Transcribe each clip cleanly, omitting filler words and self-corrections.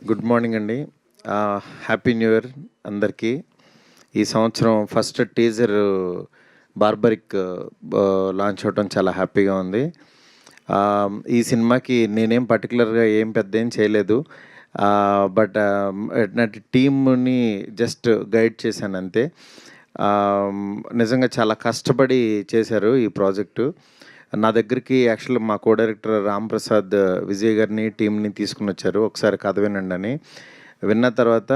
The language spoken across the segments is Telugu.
గుడ్ మార్నింగ్ అండి. హ్యాపీ న్యూ ఇయర్ అందరికీ. ఈ సంవత్సరం ఫస్ట్ టీజర్ బార్బరిక్ లాంచ్ అవ్వటం చాలా హ్యాపీగా ఉంది. ఈ సినిమాకి నేనేం పర్టికులర్గా పెద్ద ఏం చేయలేదు. బట్ టీమ్ని జస్ట్ గైడ్ చేశాను అంతే. నిజంగా చాలా కష్టపడి చేశారు ఈ ప్రాజెక్టు. నా దగ్గరికి యాక్చువల్గా మా కో డైరెక్టర్ రామ్ ప్రసాద్ విజయ్ గారిని టీంని తీసుకుని వచ్చారు, ఒకసారి కథ వినండి అని. విన్న తర్వాత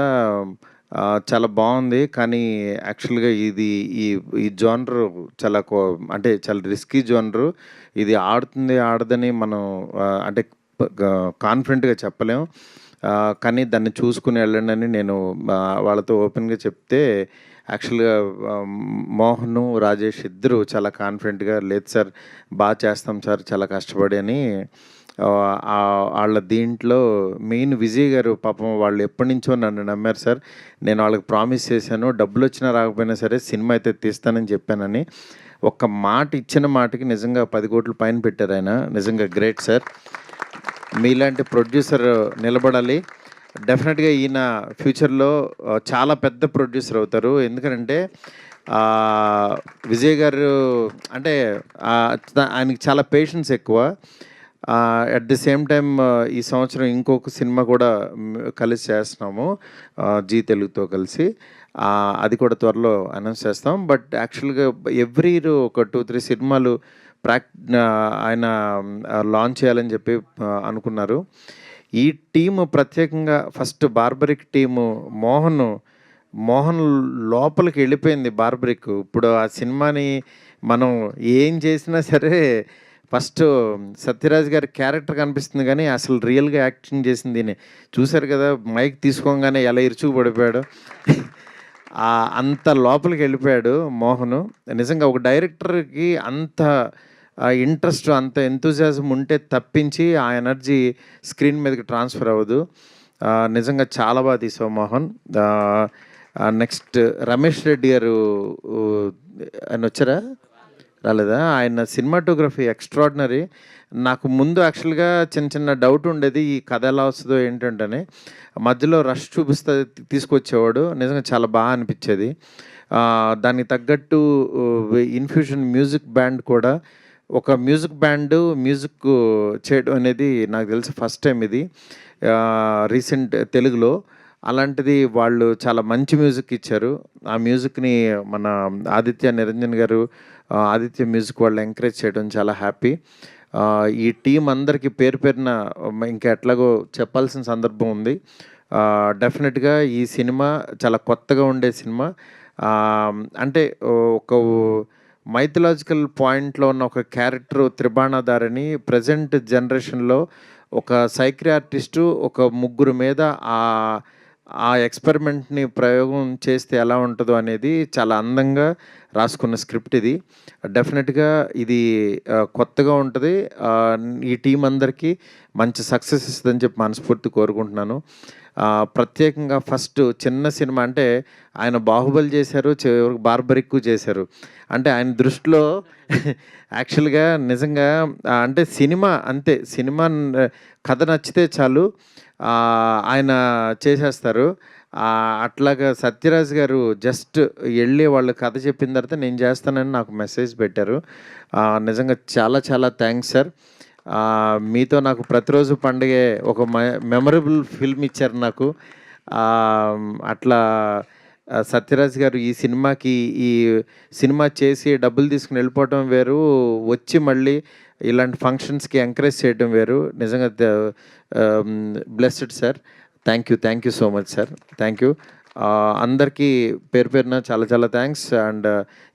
చాలా బాగుంది, కానీ యాక్చువల్గా ఇది ఈ ఈ జోనరు చాలా అంటే చాలా రిస్కీ జోనరు. ఇది ఆడుతుంది ఆడదని మనం అంటే కాన్ఫిడెంట్గా చెప్పలేం. కానీ దాన్ని చూసుకుని వెళ్ళండి అని నేను వాళ్ళతో ఓపెన్గా చెప్తే యాక్చువల్గా మోహను, రాజేష్ ఇద్దరు చాలా కాన్ఫిడెంట్గా లేదు సార్, బాగా చేస్తాం సార్ చాలా కష్టపడి అని. వాళ్ళ దీంట్లో మెయిన్ విజయ్ గారు పాపం వాళ్ళు ఎప్పటి నుంచో నన్ను నమ్మారు సార్. నేను వాళ్ళకి ప్రామిస్ చేశాను, డబ్బులు వచ్చినా రాకపోయినా సరే సినిమా అయితే తీస్తానని చెప్పానని. ఒక్క మాట ఇచ్చిన మాటకి నిజంగా 10 కోట్ల పైన పెట్టారు ఆయన. నిజంగా గ్రేట్ సార్. మీలాంటి ప్రొడ్యూసర్ నిలబడాలి. డెఫినెట్గా ఈయన ఫ్యూచర్లో చాలా పెద్ద ప్రొడ్యూసర్ అవుతారు. ఎందుకంటే విజయ్ గారు అంటే ఆయనకి చాలా పేషెన్స్ ఎక్కువ. అట్ ది సేమ్ టైం ఈ సంవత్సరం ఇంకొక సినిమా కూడా కలిసి చేస్తున్నాము జీ తెలుగుతో కలిసి. అది కూడా త్వరలో అనౌన్స్ చేస్తాం. బట్ యాక్చువల్గా ఎవ్రీ ఇయర్ ఒక 2-3 సినిమాలు ఆయన లాంచ్ చేయాలని చెప్పి అనుకున్నారు. ఈ టీము ప్రత్యేకంగా ఫస్ట్ బార్బరిక్ టీము మోహన్ లోపలికి వెళ్ళిపోయింది బార్బరిక్. ఇప్పుడు ఆ సినిమాని మనం ఏం చేసినా సరే ఫస్ట్ సత్యరాజ్ గారి క్యారెక్టర్ కనిపిస్తుంది, కానీ అసలు రియల్గా యాక్టింగ్ చేసింది దీన్ని చూశారు కదా. మైక్ తీసుకోగానే ఎలా ఇరుచుకు పడిపోయాడు. అంత లోపలికి వెళ్ళిపోయాడు మోహను. నిజంగా ఒక డైరెక్టర్కి అంత ఇంట్రెస్ట్, అంత ఎంతూజియాజం ఉంటే తప్పించి ఆ ఎనర్జీ స్క్రీన్ మీదకి ట్రాన్స్ఫర్ అవ్వదు. నిజంగా చాలా బాగా తీసావు మోహన్. నెక్స్ట్ రమేష్ రెడ్డి గారు, ఆయన వచ్చారా? రాలేదా? ఆయన సినిమాటోగ్రఫీ ఎక్స్ట్రాడినరీ. నాకు ముందు యాక్చువల్గా చిన్న డౌట్ ఉండేది, ఈ కథ ఎలా వస్తుందో ఏంటంటే. మధ్యలో రష్ చూపిస్తే తీసుకొచ్చేవాడు. నిజంగా చాలా బాగా అనిపించేది. దానికి తగ్గట్టు ఇన్ఫ్యూషన్ మ్యూజిక్ బ్యాండ్ కూడా, ఒక మ్యూజిక్ బ్యాండ్ మ్యూజిక్ చేయడం అనేది నాకు తెలిసి ఫస్ట్ టైం ఇది రీసెంట్ తెలుగులో. అలాంటిది వాళ్ళు చాలా మంచి మ్యూజిక్ ఇచ్చారు. ఆ మ్యూజిక్ని మన ఆదిత్య నిరంజన్ గారు, ఆదిత్య మ్యూజిక్ వాళ్ళు ఎంకరేజ్ చేయడం చాలా హ్యాపీ. ఈ టీం అందరికీ పేరు పేరున ఇంకా ఎట్లాగో చెప్పాల్సిన సందర్భం ఉంది. డెఫినెట్గా ఈ సినిమా చాలా కొత్తగా ఉండే సినిమా. అంటే ఒక మైథలాజికల్ పాయింట్లో ఉన్న ఒక క్యారెక్టర్ త్రిబాణాధారిని ప్రజెంట్ జనరేషన్లో ఒక సైక్రియాట్రిస్టు ఒక ముగ్గురు మీద ఆ ఎక్స్పెరిమెంట్ని ప్రయోగం చేస్తే ఎలా ఉంటుందో అనేది చాలా అందంగా రాసుకున్న స్క్రిప్ట్ ఇది. డెఫినెట్గా ఇది కొత్తగా ఉంటుంది. ఈ టీం అందరికీ మంచి సక్సెస్ ఇస్తుందని చెప్పి మనస్ఫూర్తి కోరుకుంటున్నాను. ప్రత్యేకంగా ఫస్ట్ చిన్న సినిమా అంటే ఆయన బాహుబలి చేశారు, చివరికి బార్బరిక్ చేశారు. అంటే ఆయన దృష్టిలో యాక్చువల్గా నిజంగా అంటే సినిమా అంతే, సినిమా కథ నచ్చితే చాలు ఆయన చేసేస్తారు. అట్లాగా సత్యరాజ్ గారు జస్ట్ వెళ్ళి వాళ్ళు కథ చెప్పిన తర్వాత నేను చేస్తానని నాకు మెసేజ్ పెట్టారు. నిజంగా చాలా చాలా థ్యాంక్స్ సార్. మీతో నాకు ప్రతిరోజు పండుగే ఒక మెమరబుల్ ఫిల్మ్ ఇచ్చారు నాకు. అట్లా సత్యరాజ్ గారు ఈ సినిమాకి ఈ సినిమా చేసి డబ్బులు తీసుకుని వెళ్ళిపోవటం వేరు, వచ్చి మళ్ళీ ఇలాంటి ఫంక్షన్స్కి ఎంకరేజ్ చేయడం వేరు. నిజంగా blessed sir. Thank you so much sir. Thank you అందరికీ పేరు పేరున చాలా చాలా థ్యాంక్స్. అండ్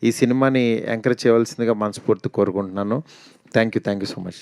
ఈ సినిమాని ఎంకరేజ్ చేయవలసిందిగా మనస్ఫూర్తి కోరుకుంటున్నాను. Thank you so much.